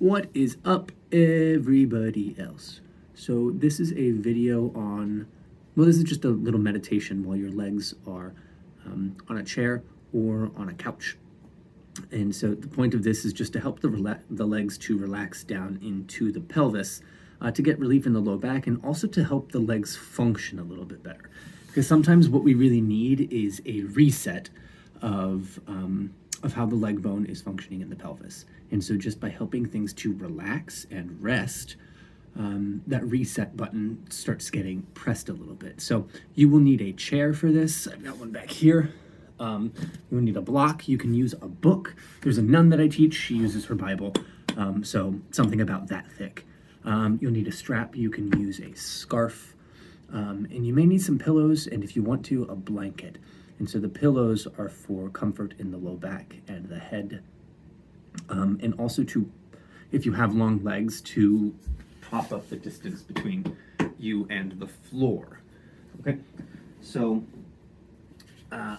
What is up, everybody else? So this is a video on, well, this is just a little meditation while your legs are on a chair or on a couch. And so the point of this is just to help the legs to relax down into the pelvis, to get relief in the low back, and also to help the legs function a little bit better. Because sometimes what we really need is a reset of how the leg bone is functioning in the pelvis. And so just by helping things to relax and rest, that reset button starts getting pressed a little bit. So you will need a chair for this. I've got one back here. You will need a block. You can use a book. There's a nun that I teach. She uses her Bible. So something about that thick. You'll need a strap. You can use a scarf. And you may need some pillows, and if you want to, a blanket. And so the pillows are for comfort in the low back and the head. And also to, if you have long legs, to pop up the distance between you and the floor. Okay, so I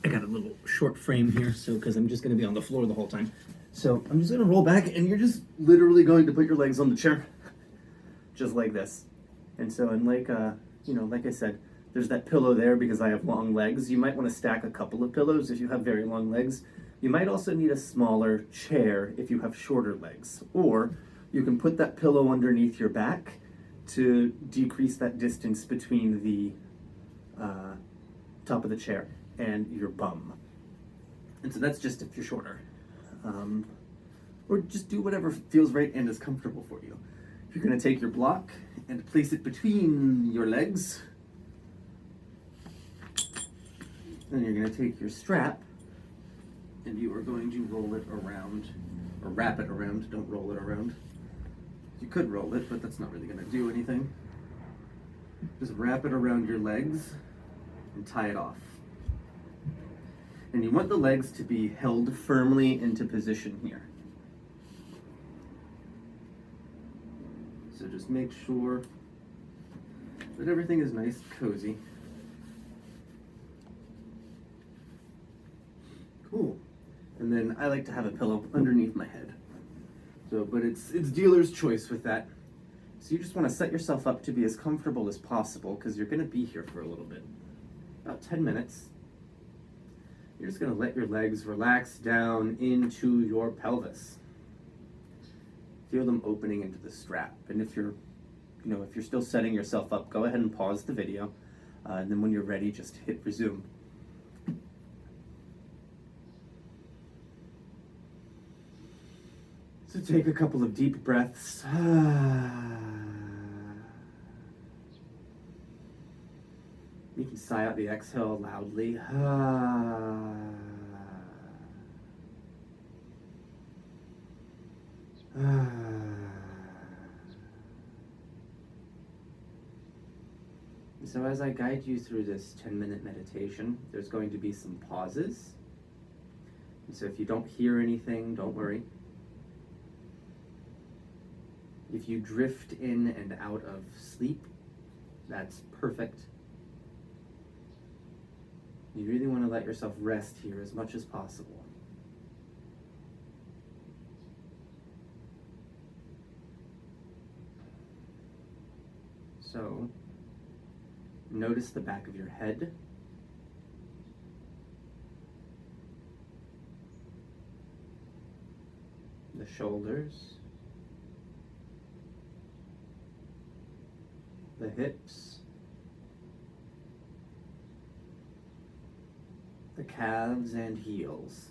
got a little short frame here, so because I'm just going to be on the floor the whole time. So I'm just going to roll back, and you're just literally going to put your legs on the chair, just like this. And so, and like like I said, there's that pillow there because I have long legs. You might want to stack a couple of pillows if you have very long legs. You might also need a smaller chair if you have shorter legs. Or you can put that pillow underneath your back to decrease that distance between the top of the chair and your bum. And so that's just if you're shorter. Or just do whatever feels right and is comfortable for you. You're going to take your block and place it between your legs. Then you're going to take your strap and you are going to roll it around, or wrap it around. Don't roll it around. You could roll it, but that's not really going to do anything. Just wrap it around your legs and tie it off. And you want the legs to be held firmly into position here. So just make sure that everything is nice and cozy. Cool. And then I like to have a pillow underneath my head. So, but it's dealer's choice with that. So you just want to set yourself up to be as comfortable as possible because you're going to be here for a little bit. About 10 minutes. You're just going to let your legs relax down into your pelvis. Feel them opening into the strap. And if you're still setting yourself up, go ahead and pause the video. And then when you're ready, just hit resume. So take a couple of deep breaths. You can sigh out the exhale loudly. So as I guide you through this 10-minute meditation, there's going to be some pauses. And so if you don't hear anything, don't worry. If you drift in and out of sleep, that's perfect. You really want to let yourself rest here as much as possible. So, notice the back of your head. The shoulders. The hips, the calves and heels.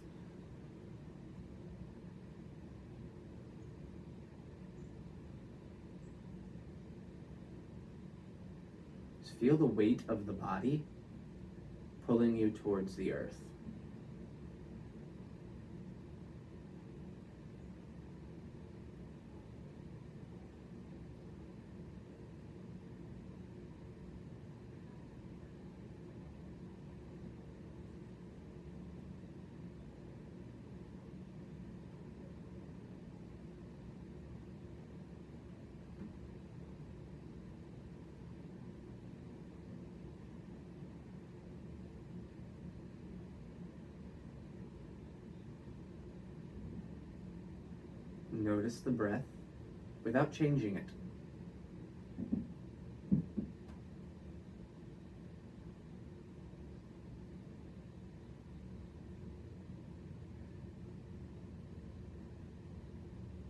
Just feel the weight of the body pulling you towards the earth. Notice the breath without changing it.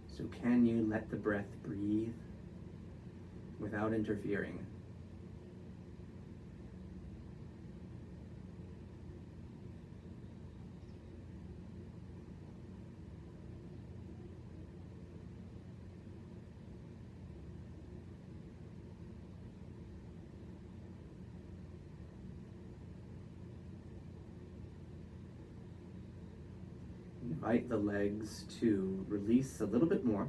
So can you let the breath breathe without interfering? Invite the legs to release a little bit more,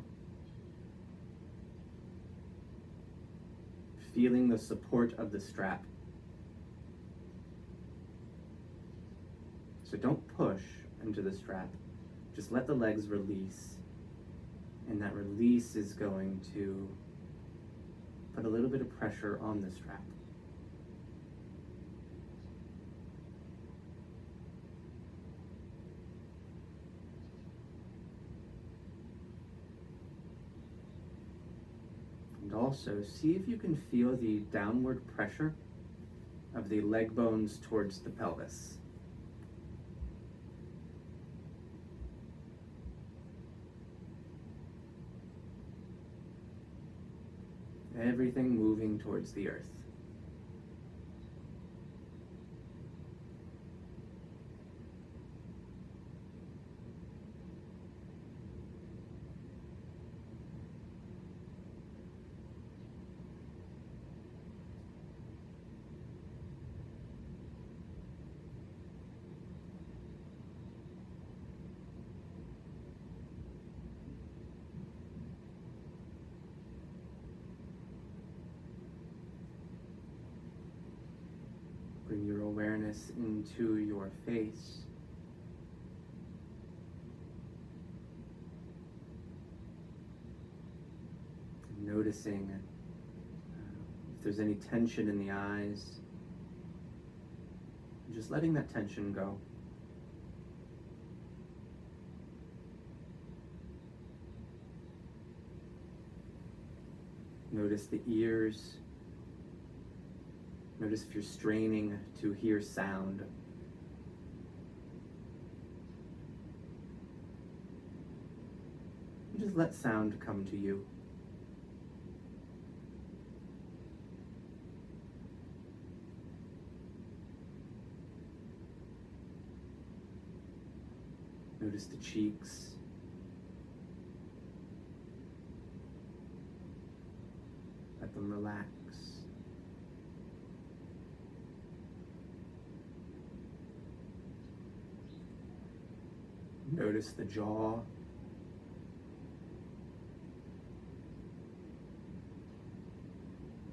feeling the support of the strap. So don't push into the strap, just let the legs release, and that release is going to put a little bit of pressure on the strap. And also, see if you can feel the downward pressure of the leg bones towards the pelvis. Everything moving towards the earth. Bring your awareness into your face. Noticing if there's any tension in the eyes. Just letting that tension go. Notice the ears. Notice if you're straining to hear sound. And just let sound come to you. Notice the cheeks. Let them relax. Notice the jaw.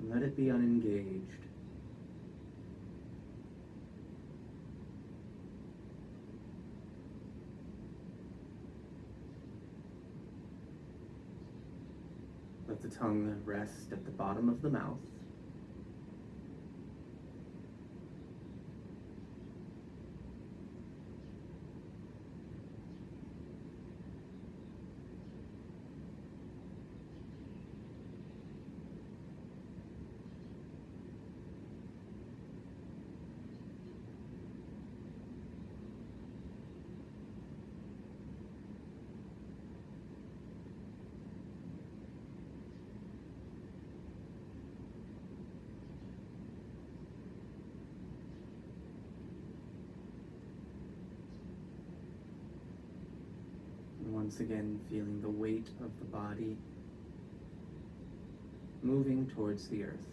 Let it be unengaged. Let the tongue rest at the bottom of the mouth. Once again, feeling the weight of the body moving towards the earth.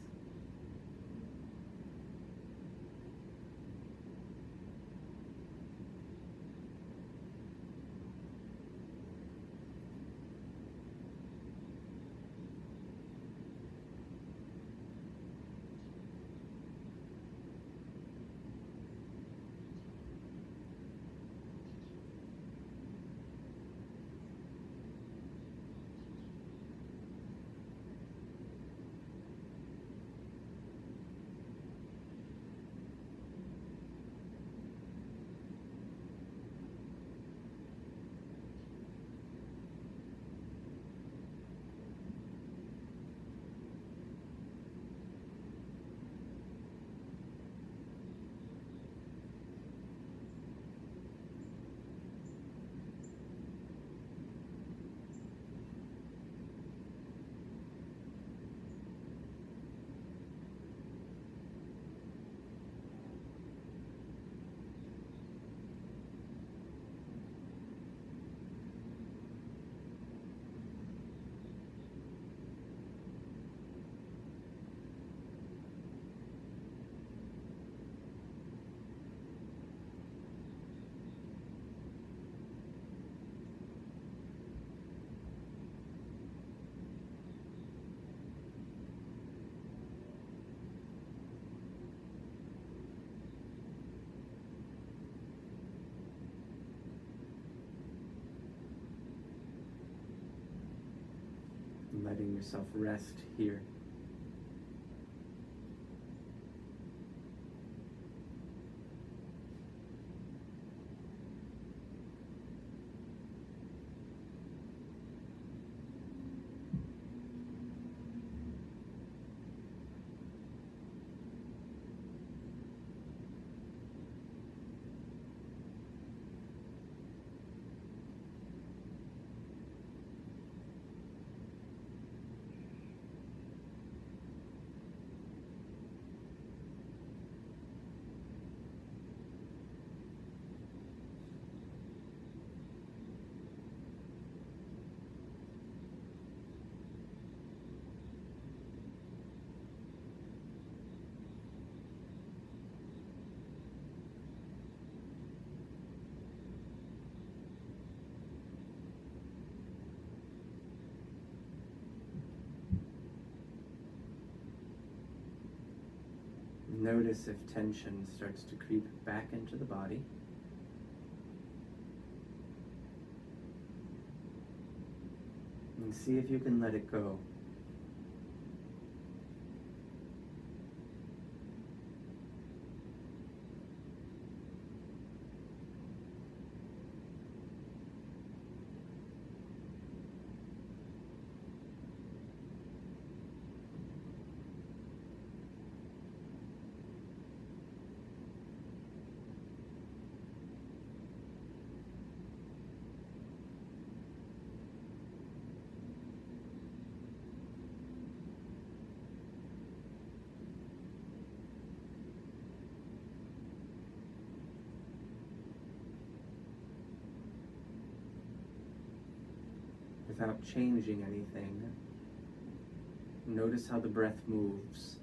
letting yourself rest here. Notice if tension starts to creep back into the body. And see if you can let it go. Without changing anything, notice how the breath moves.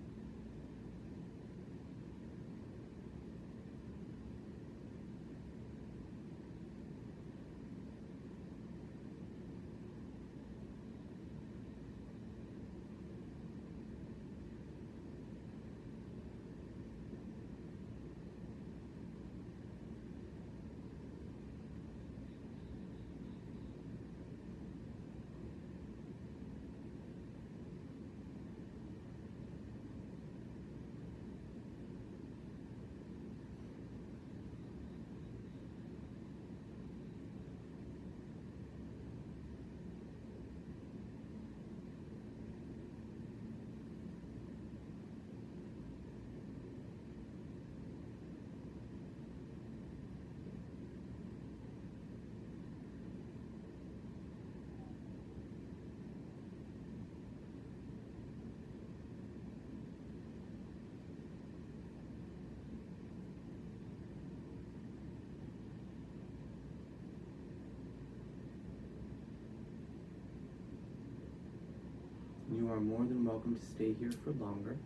You are more than welcome to stay here for longer.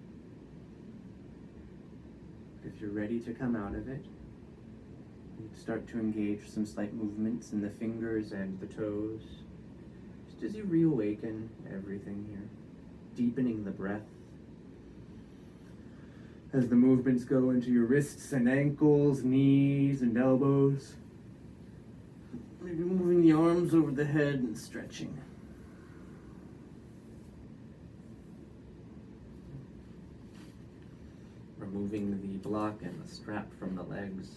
If you're ready to come out of it, you start to engage some slight movements in the fingers and the toes, just as you reawaken everything here, deepening the breath. As the movements go into your wrists and ankles, knees and elbows, maybe moving the arms over the head and stretching. Removing the block and the strap from the legs.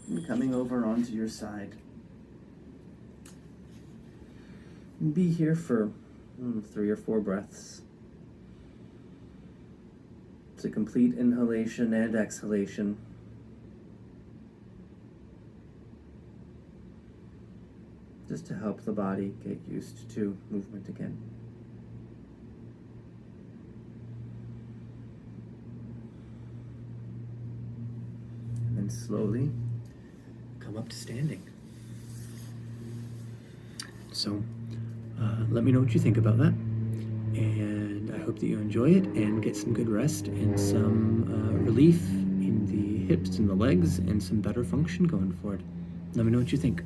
And coming over onto your side. And be here for 3 or 4 breaths. It's a complete inhalation and exhalation. Just to help the body get used to movement again. And then slowly come up to standing. So let me know what you think about that. And I hope that you enjoy it and get some good rest and some relief in the hips and the legs and some better function going forward. Let me know what you think.